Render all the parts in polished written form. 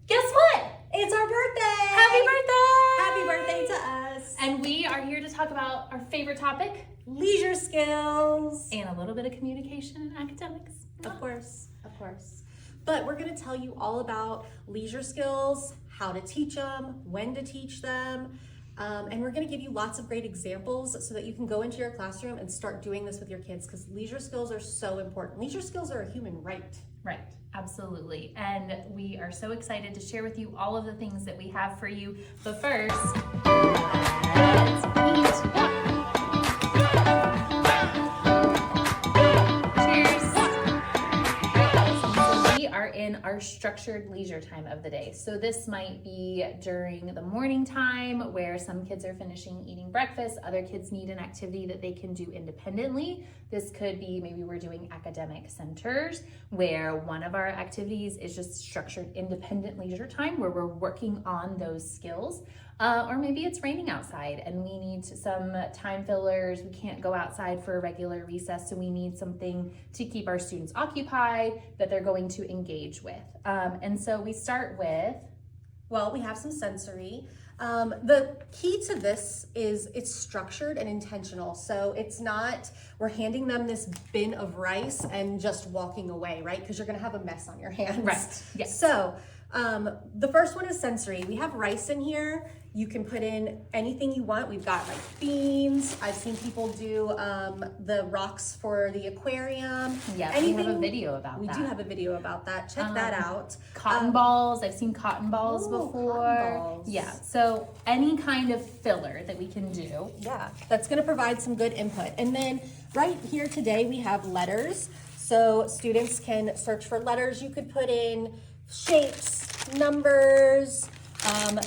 Guess what? It's our birthday! Happy Happy birthday! birthday to us! And we are here to talk about our favorite topic, Leisure skills! and a little bit of communication and academics. Of course. But we're going to tell you all about leisure skills, how to teach them, when to teach them, and we're going to give you lots of great examples so that you can go into your classroom and start doing this with your kids, because leisure skills are so important. Leisure skills are a human right. Right, absolutely. And we are so excited to share with you all of the things that we have for you. But first, let's eat. Cheers. So we are in our structured leisure time of the day. So this might be during the morning time where some kids are finishing eating breakfast, other kids need an activity that they can do independently. This could be maybe we're doing academic centers where one of our activities is just structured independent leisure time where we're working on those skills. Or maybe it's raining outside and we need some time fillers. We can't go outside for a regular recess, so we need something to keep our students occupied that they're going to engage with. And so we start with, well, we have some sensory. The key to this is it's structured and intentional. So it's not, we're handing them this bin of rice and just walking away, right? Because you're going to have a mess on your hands. Right. Yes. So the first one is sensory. We have rice in here. You can put in anything you want. We've got like beans. I've seen people do the rocks for the aquarium. yeah, we have a video about We that. do have a video about that. Check that out. Cotton balls. I've seen cotton balls Ooh, before. cotton balls. Yeah. So any kind of filler that we can do. Yeah, that's going to provide some good input. And then right here today we have letters. So students can search for letters. You could put in shapes, numbers,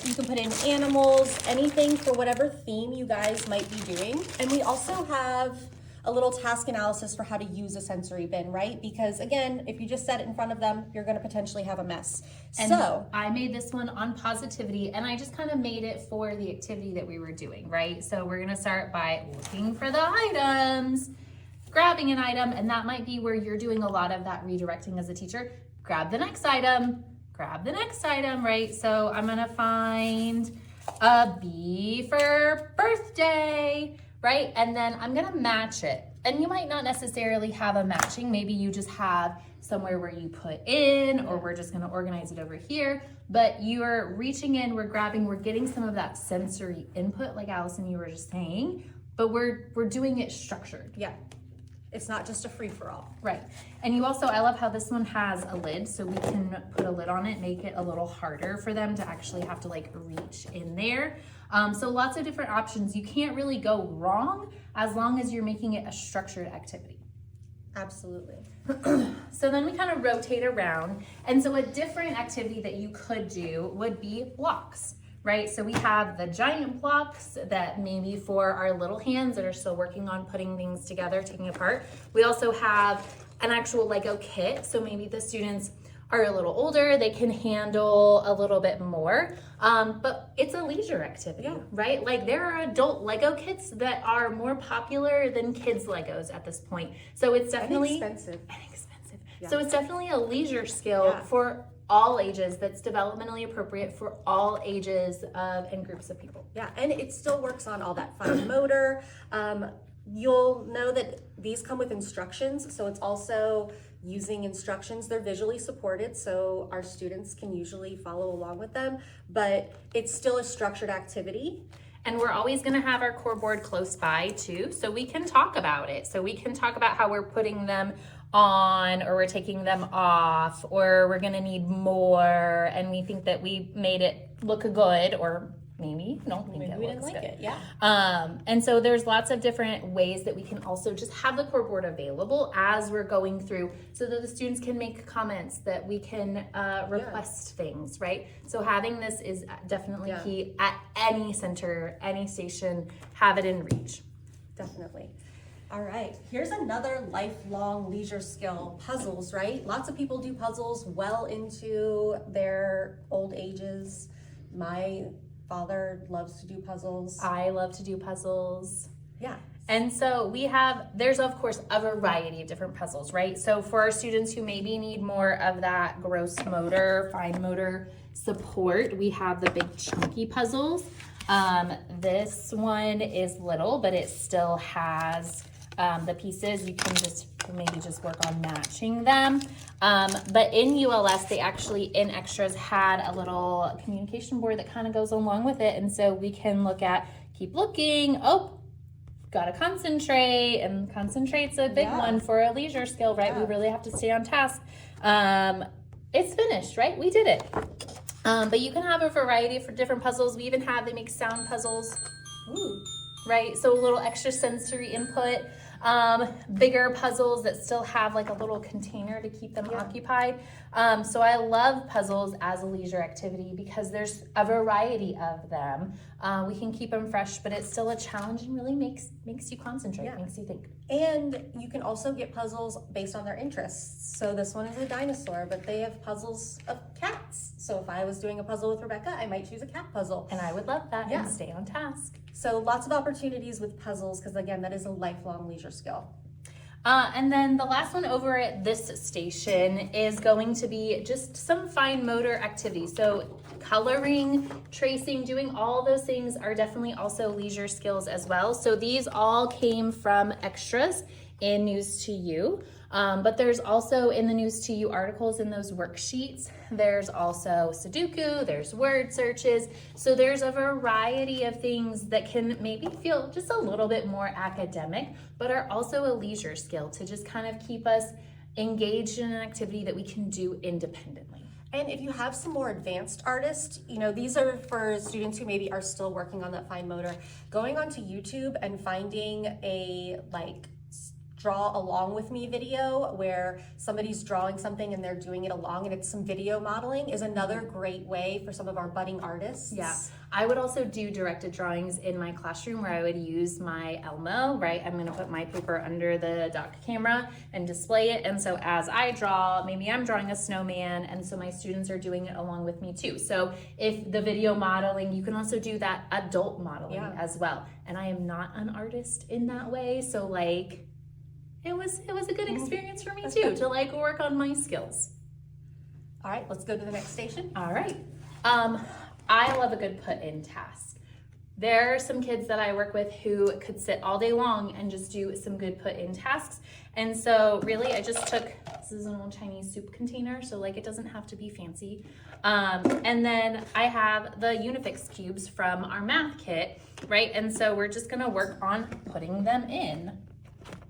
you can put in animals, anything for whatever theme you guys might be doing. And we also have a little task analysis for how to use a sensory bin, right? Because again, if you just set it in front of them, you're going to potentially have a mess. And so I made this one on positivity, and I just kind of made it for the activity that we were doing, right? So we're going to start by looking for the items, grabbing an item, and that might be where you're doing a lot of that redirecting as a teacher. Grab the next item, right? So I'm gonna find a B for birthday, right? And then I'm gonna match it. And you might not necessarily have a matching. Maybe you just have somewhere where you put in, or we're just gonna organize it over here. But you're reaching in, we're grabbing, we're getting some of that sensory input, like Allison, you were just saying, but we're doing it structured. yeah, it's not just a free-for-all. Right. And you also, I love how this one has a lid, so we can put a lid on it, make it a little harder for them to actually have to like reach in there. So lots of different options. You can't really go wrong as long as you're making it a structured activity. Absolutely. So then we kind of rotate around. And so a different activity that you could do would be blocks. Right, so we have the giant blocks that maybe for our little hands that are still working on putting things together, taking apart. We also have an actual Lego kit, so maybe the students are a little older, they can handle a little bit more, but it's a leisure activity, right? Like there are adult Lego kits that are more popular than kids Legos at this point. So it's definitely Inexpensive. Yeah. So it's definitely a leisure skill for all ages that's developmentally appropriate for all ages of and groups of people. Yeah, and it still works on all that fine motor. You'll know that these come with instructions, so it's also using instructions. They're visually supported, so our students can usually follow along with them, but it's still a structured activity. And we're always gonna have our core board close by too, so we can talk about it. So we can talk about how we're putting them on, or we're taking them off, or we're gonna need more, and we think that we made it look good, or maybe don't think Maybe it we looks didn't like good. it, yeah. And so there's lots of different ways that we can also just have the core board available as we're going through, so that the students can make comments, that we can request things, right? So having this is definitely key at any center, any station, have it in reach. Definitely. All right, here's another lifelong leisure skill, puzzles, right? Lots of people do puzzles well into their old ages. My father loves to do puzzles. I love to do puzzles. Yeah. And so there's of course a variety of different puzzles, right? So for our students who maybe need more of that gross motor, fine motor support, we have the big chunky puzzles. This one is little, but it still has the pieces. You can maybe just work on matching them. But in ULS, they actually, in extras, had a little communication board that kind of goes along with it. And so we can look at, keep looking, oh, gotta concentrate, and concentrate's a big one for a leisure skill, right? We really have to stay on task. It's finished, right? We did it. But you can have a variety for different puzzles. We even they make sound puzzles. Ooh. Right? So a little extra sensory input. Bigger puzzles that still have like a little container to keep them occupied. So I love puzzles as a leisure activity because there's a variety of them. We can keep them fresh, but it's still a challenge and really makes you concentrate, makes you think. And you can also get puzzles based on their interests. So this one is a dinosaur, but they have puzzles of cats. So if I was doing a puzzle with Rebecca, I might choose a cat puzzle. And I would love that and stay on task. So lots of opportunities with puzzles because again, that is a lifelong leisure skill. And then the last one over at this station is going to be just some fine motor activities. So coloring, tracing, doing all those things are definitely also leisure skills as well. So these all came from extras in News to You. But there's also in the News to You articles in those worksheets, there's also Sudoku, there's word searches. So there's a variety of things that can maybe feel just a little bit more academic, but are also a leisure skill to just kind of keep us engaged in an activity that we can do independently. And if you have some more advanced artists, these are for students who maybe are still working on that fine motor, going onto YouTube and finding a draw along with me video where somebody's drawing something and they're doing it along and it's some video modeling is another great way for some of our budding artists. Yeah, I would also do directed drawings in my classroom where I would use my Elmo, right? I'm gonna put my paper under the dock camera and display it. And so as I draw, maybe I'm drawing a snowman and so my students are doing it along with me too. So if the video modeling, you can also do that adult modeling as well. And I am not an artist in that way. So it was a good experience for me too, to work on my skills. All right, let's go to the next station. All right. I love a good put in task. There are some kids that I work with who could sit all day long and just do some good put in tasks. And so really I just took, this is an old Chinese soup container, so it doesn't have to be fancy. And then I have the Unifix cubes from our math kit, right? And so we're just gonna work on putting them in.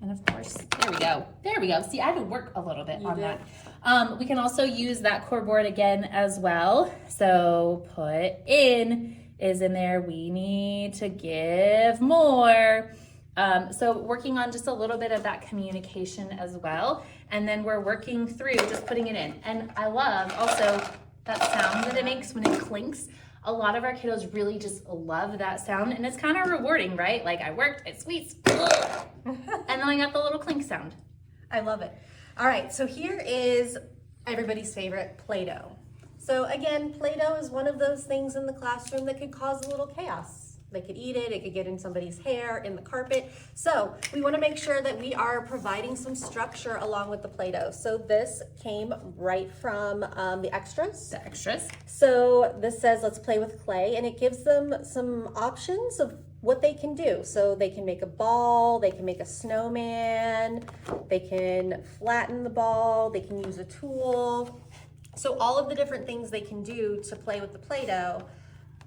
And of course, there we go. There we go. See, I had to work a little bit on that. We can also use that core board again as well. So put in is in there. We need to give more. So working on just a little bit of that communication as well. And then we're working through just putting it in. And I love also that sound that it makes when it clinks. A lot of our kiddos really just love that sound and it's kind of rewarding, right? I worked, it squeaks, and then I got the little clink sound. I love it. All right, so here is everybody's favorite, Play-Doh. So again, Play-Doh is one of those things in the classroom that could cause a little chaos. They could eat it could get in somebody's hair, in the carpet. So we wanna make sure that we are providing some structure along with the Play-Doh. So this came right from the extras. The extras. So this says, let's play with clay, and it gives them some options of what they can do. So they can make a ball, they can make a snowman, they can flatten the ball, they can use a tool. So all of the different things they can do to play with the Play-Doh.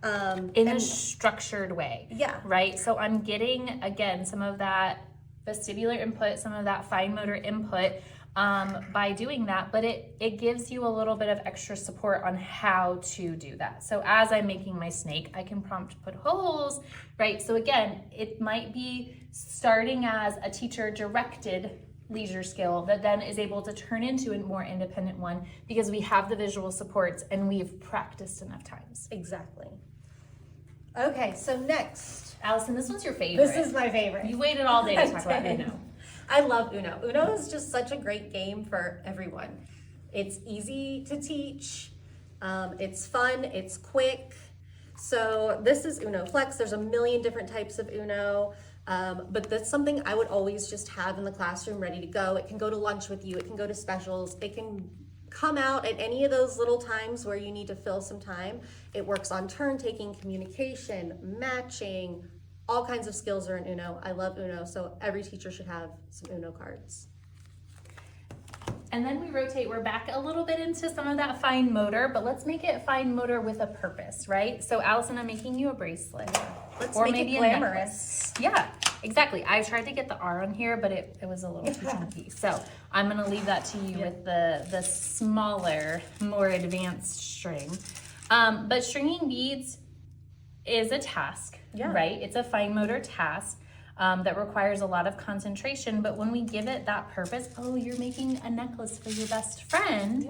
In a structured way. Yeah. Right? So I'm getting, again, some of that vestibular input, some of that fine motor input by doing that, but it gives you a little bit of extra support on how to do that. So as I'm making my snake, I can prompt put holes, right? So again, it might be starting as a teacher directed leisure skill that then is able to turn into a more independent one because we have the visual supports and we've practiced enough times. Exactly. Okay, so next. Allison, this one's your favorite. This is my favorite. You waited all day to talk about Uno. I love Uno. Uno is just such a great game for everyone. It's easy to teach, it's fun, it's quick. So this is Uno Flex. There's a million different types of Uno. But that's something I would always just have in the classroom ready to go. It can go to lunch with you, it can go to specials, it can come out at any of those little times where you need to fill some time. It works on turn taking, communication, matching, all kinds of skills are in Uno. I love Uno, so every teacher should have some Uno cards. And then we rotate, we're back a little bit into some of that fine motor, but let's make it fine motor with a purpose, right? So Allison, I'm making you a bracelet. Let's or make maybe it a glamorous. Yeah, exactly. I tried to get the R on here, but it was a little too chunky. So I'm gonna leave that to you with the smaller, more advanced string. But stringing beads is a task, right? It's a fine motor task. That requires a lot of concentration, but when we give it that purpose, oh, you're making a necklace for your best friend,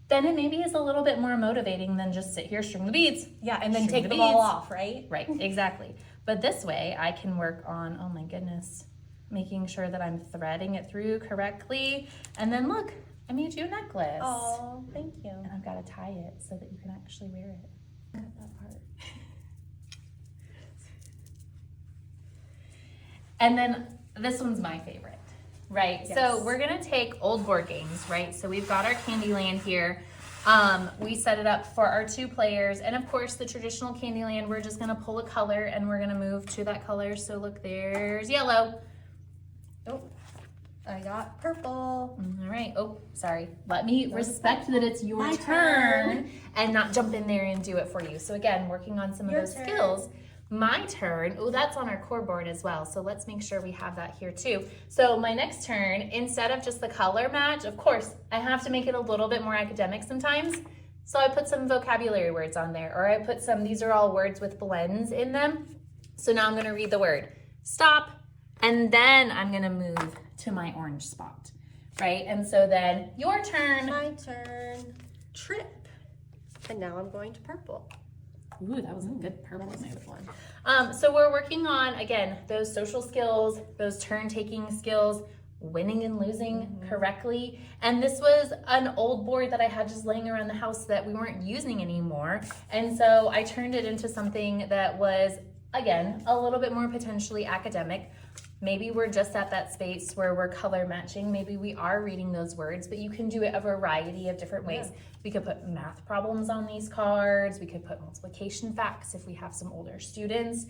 then it maybe is a little bit more motivating than just sit here, string the beads. Yeah, and then string take the them all beads. off, right? Right, exactly. But this way I can work on, oh my goodness, making sure that I'm threading it through correctly. And then look, I made you a necklace. Oh, thank you. And I've got to tie it so that you can actually wear it. Cut that part. And then this one's my favorite, right? Yes. So we're gonna take old board games, right? So we've got our Candyland here. We set it up for our 2 players. And of course the traditional Candyland, we're just gonna pull a color and we're gonna move to that color. So look, there's yellow. Oh, I got purple. All right, oh, sorry. Let me respect that it's your My turn turn. and not jump in there and do it for you. So again, working on some of Your those turn. skills. My turn, oh, that's on our core board as well. So let's make sure we have that here too. So my next turn, instead of just the color match, of course, I have to make it a little bit more academic sometimes. So I put some vocabulary words on there, or I put some, these are all words with blends in them. So now I'm gonna read the word stop, and then I'm gonna move to my orange spot, right? And so then your turn. My turn. Trip. And now I'm going to purple. Ooh, that was a good purple That was a move. good one. So we're working on, again, those social skills, those turn-taking skills, winning and losing correctly. And this was an old board that I had just laying around the house that we weren't using anymore. And so I turned it into something that was, again, a little bit more potentially academic. Maybe we're just at that space where we're color matching. Maybe we are reading those words, but you can do it a variety of different ways. Yeah. We could put math problems on these cards. We could put multiplication facts if we have some older students.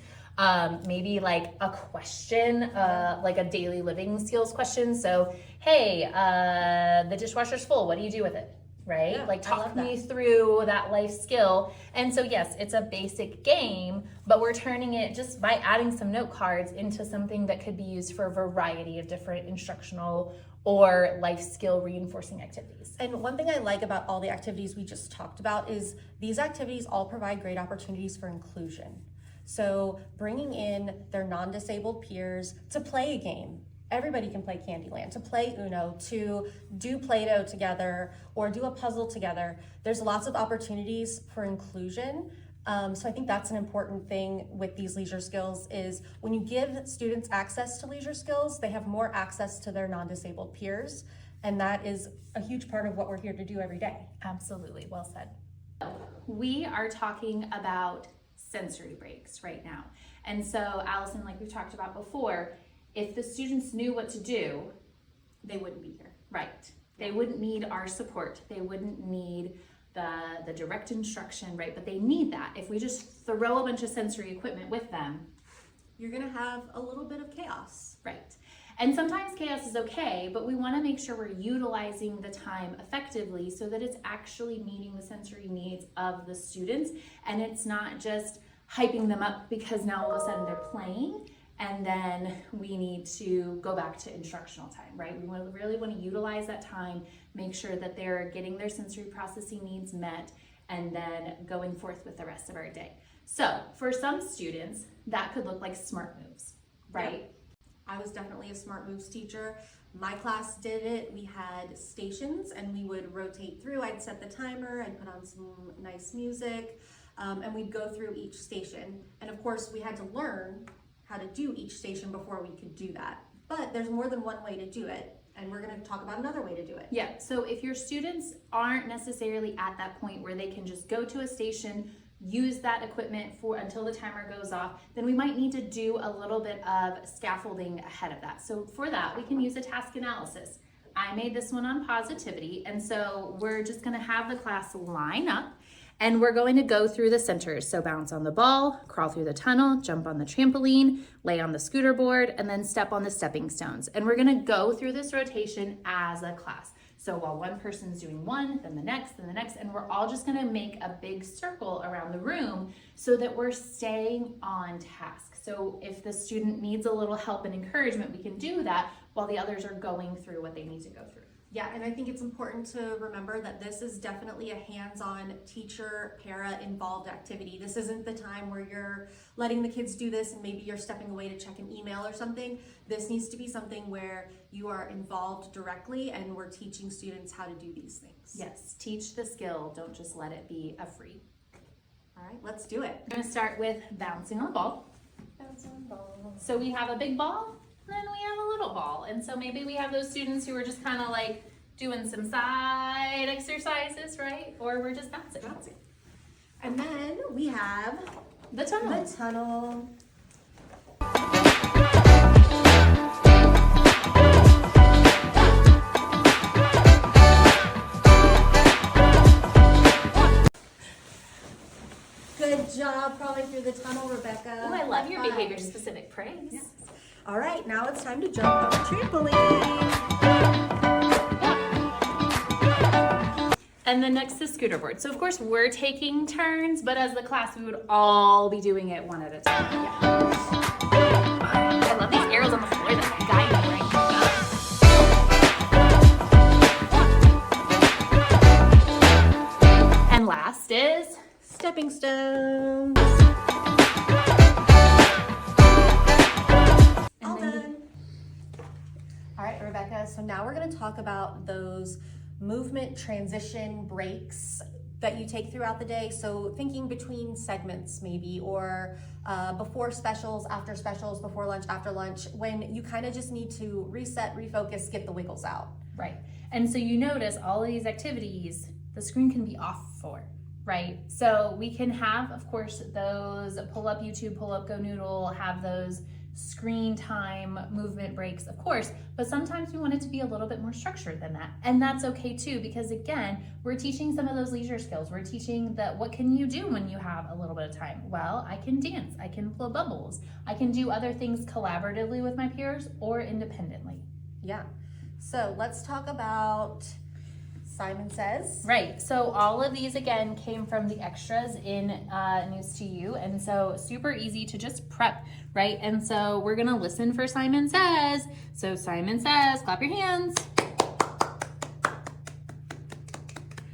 Maybe like a question, like a daily living skills question. So, hey, the dishwasher's full. What do you do with it? Right? Yeah, Like I talk love me that. through that life skill. And so yes, it's a basic game, but we're turning it just by adding some note cards into something that could be used for a variety of different instructional or life skill reinforcing activities. And one thing I like about all the activities we just talked about is these activities all provide great opportunities for inclusion. So bringing in their non-disabled peers to play a game. Everybody can play Candyland, to play Uno, to do Play-Doh together, or do a puzzle together. There's lots of opportunities for inclusion. So I think that's an important thing with these leisure skills is when you give students access to leisure skills, they have more access to their non-disabled peers. And that is a huge part of what we're here to do every day. Absolutely, well said. We are talking about sensory breaks right now. And so Allison, like we've talked about before, if the students knew what to do, They wouldn't be here. right, they wouldn't need our support. They wouldn't need the direct instruction, right? But they need that. If we just throw a bunch of sensory equipment with them, You're gonna have a little bit of chaos. right. And sometimes chaos is okay, but we want to make sure we're utilizing the time effectively so that it's actually meeting the sensory needs of the students and it's not just hyping them up because now all of a sudden they're playing and then we need to go back to instructional time, right? We really want to utilize that time, make sure that they're getting their sensory processing needs met, and then going forth with the rest of our day. So for some students, that could look like smart moves, right? I was definitely a Smart Moves teacher. My class did it. We had stations and we would rotate through. I'd set the timer, I'd put on some nice music, and we'd go through each station. And of course, we had to learn how to do each station before we could do that. But there's more than one way to do it, and we're gonna talk about another way to do it. Yeah, so if your students aren't necessarily at that point where they can just go to a station, use that equipment for until the timer goes off, then we might need to do a little bit of scaffolding ahead of that. So for that, we can use a task analysis. I made this one on positivity, and so we're just gonna have the class line up, and we're going to go through the centers. So bounce on the ball, crawl through the tunnel, jump on the trampoline, lay on the scooter board, and then step on the stepping stones. And we're gonna go through this rotation as a class. So while one person's doing one, then the next, and we're all just gonna make a big circle around the room so that we're staying on task. So if the student needs a little help and encouragement, we can do that while the others are going through what they need to go through. Yeah, and I think it's important to remember that this is definitely a hands-on teacher, para-involved activity. This isn't the time where you're letting the kids do this and maybe you're stepping away to check an email or something. This needs to be something where you are involved directly and we're teaching students how to do these things. Yes, teach the skill, don't just let it be a free. All right, let's do it. We're gonna start with bouncing on the ball. So we have a big ball, and then we have a little ball. And so maybe we have those students who are just kind of like doing some side exercises, right? Or we're just bouncing. And then we have The tunnel. the tunnel. Good job crawling through the tunnel, Rebecca. Oh, I love your High behavior five. specific praise. Yes. All right, now it's time to jump on the trampoline. And then next is scooter board. So of course we're taking turns, but as the class we would all be doing it one at a time. I love these arrows on the floor that guide me right. And last is Stepping stones. All done. All right, Rebecca, so now we're gonna talk about those movement transition breaks that you take throughout the day. So thinking between segments maybe, or before specials, after specials, before lunch, after lunch, when you kind of just need to reset, refocus, get the wiggles out. Right. And so you notice all of these activities, the screen can be off for, right? So we can have, of course, those pull up YouTube, pull up Go Noodle, have those screen time movement breaks, of course, but sometimes we want it to be a little bit more structured than that. And that's okay too, because again, we're teaching some of those leisure skills. We're teaching that what can you do when you have a little bit of time? Well, I can dance, I can blow bubbles, I can do other things collaboratively with my peers or independently. Yeah. So let's talk about Simon Says. Right, so all of these again came from the extras in News to You, and so super easy to just prep, right? And so we're gonna listen for Simon Says. So Simon Says, clap your hands.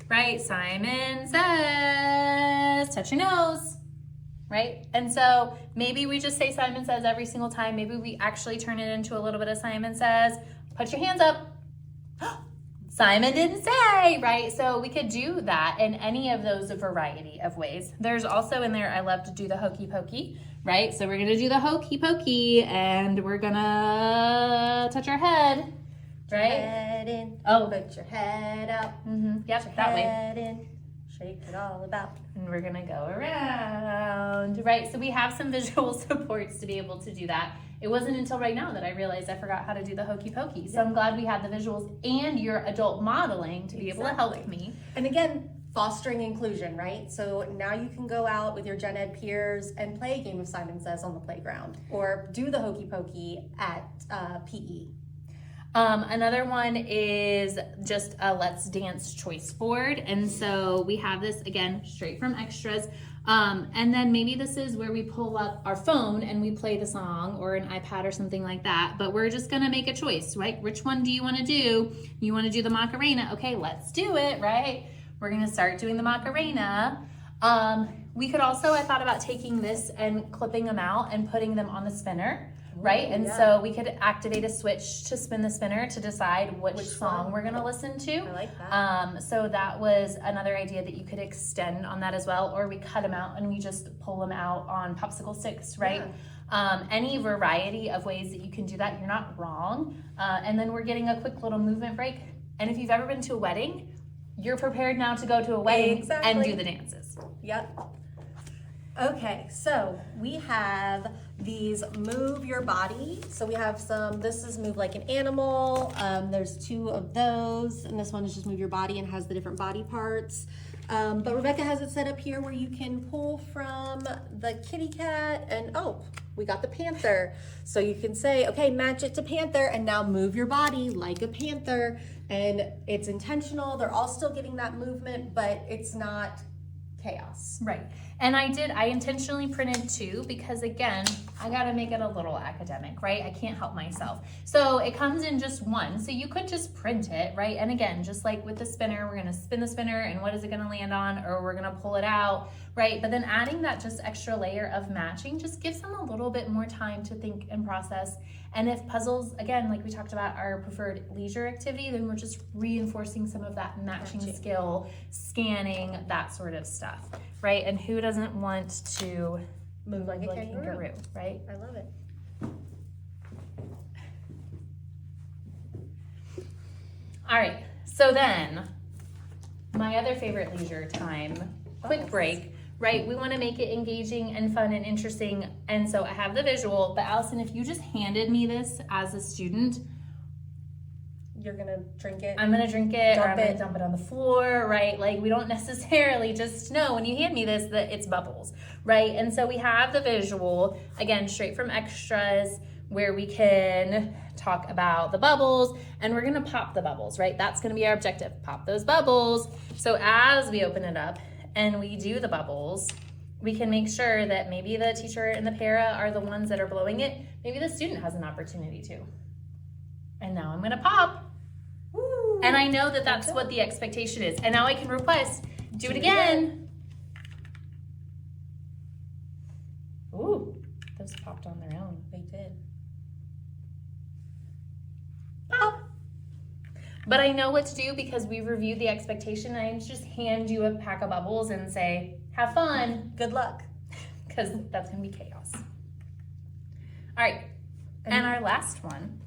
Right, Simon Says, touch your nose. Right, and so maybe we just say Simon Says every single time. Maybe we actually turn it into a little bit of Simon Says. Put your hands up. Simon didn't say, right? So we could do that in any of those variety of ways. There's also in there, I love to do the hokey pokey, right? So we're gonna do the hokey pokey and we're gonna touch our head, right? Head in. Oh. Put your head up. Yep, that way. Head in. Shake it all about. And we're gonna go around, right? So we have some visual supports to be able to do that. It wasn't until right now that I realized I forgot how to do the hokey pokey. So I'm glad we had the visuals and your adult modeling to be able to help me. And again, fostering inclusion, right? So now you can go out with your gen ed peers and play a game of Simon Says on the playground, or do the hokey pokey at PE. Another one is just a Let's Dance choice board. And so we have this again, straight from extras. And then maybe this is where we pull up our phone and we play the song, or an iPad or something like that. But we're just gonna make a choice, right? Which one do you wanna do? You wanna do the Macarena? Okay, let's do it, right? We're gonna start doing the Macarena. We could also, I thought about taking this and clipping them out and putting them on the spinner. Right, and so we could activate a switch to spin the spinner to decide which song we're gonna listen to. I like that. So that was another idea that you could extend on that as well, or we cut them out and we just pull them out on popsicle sticks, right? Yeah. Any variety of ways that you can do that, you're not wrong. And then we're getting a quick little movement break. And if you've ever been to a wedding, you're prepared now to go to a wedding and do the dances. Yep. Okay, so we have these move your body. So we have some, this is move like an animal. There's 2 of those, and this one is just move your body and has the different body parts. But Rebecca has it set up here where you can pull from the kitty cat and oh, we got the panther. So you can say, okay, match it to panther and now move your body like a panther. And it's intentional. They're all still getting that movement, but it's not chaos. Right. And I intentionally printed 2 because again, I got to make it a little academic, right? I can't help myself. So it comes in just 1. So you could just print it, right? And again, just like with the spinner, we're going to spin the spinner and what is it going to land on, or we're going to pull it out, right? But then adding that just extra layer of matching just gives them a little bit more time to think and process. And if puzzles, again, like we talked about, our preferred leisure activity, then we're just reinforcing some of that matching skill, scanning, that sort of stuff, right? And who doesn't want to Move like a kangaroo, right? I love it. All right, so then my other favorite leisure time, quick break, right? We want to make it engaging and fun and interesting. And so I have the visual, but Allison, if you just handed me this as a student, You're gonna drink it. I'm gonna drink it, or I'm gonna Dump it. dump it on the floor, right? Like we don't necessarily just know when you hand me this that it's bubbles, right? And so we have the visual, again, straight from extras, where we can talk about the bubbles, and we're gonna pop the bubbles, right? That's gonna be our objective, pop those bubbles. So as we open it up and we do the bubbles, we can make sure that maybe the teacher and the para are the ones that are blowing it. Maybe the student has an opportunity to. And now I'm gonna pop. Woo. And I know that that's what the expectation is. And now I can request, do it again. Ooh, those popped on their own. They did. Pop. But I know what to do because we reviewed the expectation. I just hand you a pack of bubbles and say, have fun, Good luck. because that's gonna be chaos. All right, and our last one.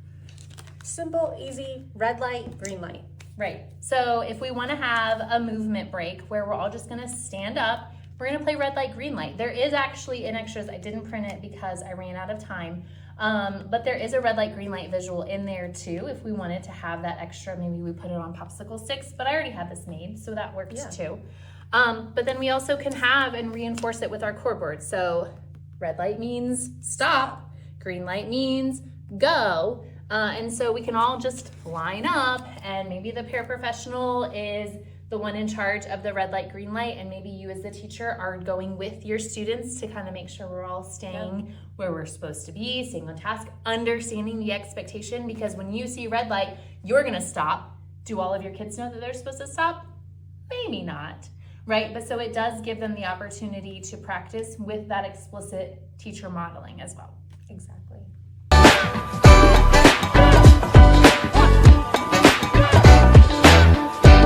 Simple, easy, red light, green light. Right, so if we wanna have a movement break where we're all just gonna stand up, we're gonna play red light, green light. There is actually in extras, I didn't print it because I ran out of time, but there is a red light, green light visual in there too. If we wanted to have that extra, maybe we put it on popsicle sticks, but I already had this made, so that works too. But then we also can have and reinforce it with our core board. So red light means stop, green light means go. And so we can all just line up, and maybe the paraprofessional is the one in charge of the red light, green light, and maybe you as the teacher are going with your students to kind of make sure we're all staying where we're supposed to be, staying on task, understanding the expectation, because when you see red light, you're gonna stop. Do all of your kids know that they're supposed to stop? Maybe not, right? But so it does give them the opportunity to practice with that explicit teacher modeling as well.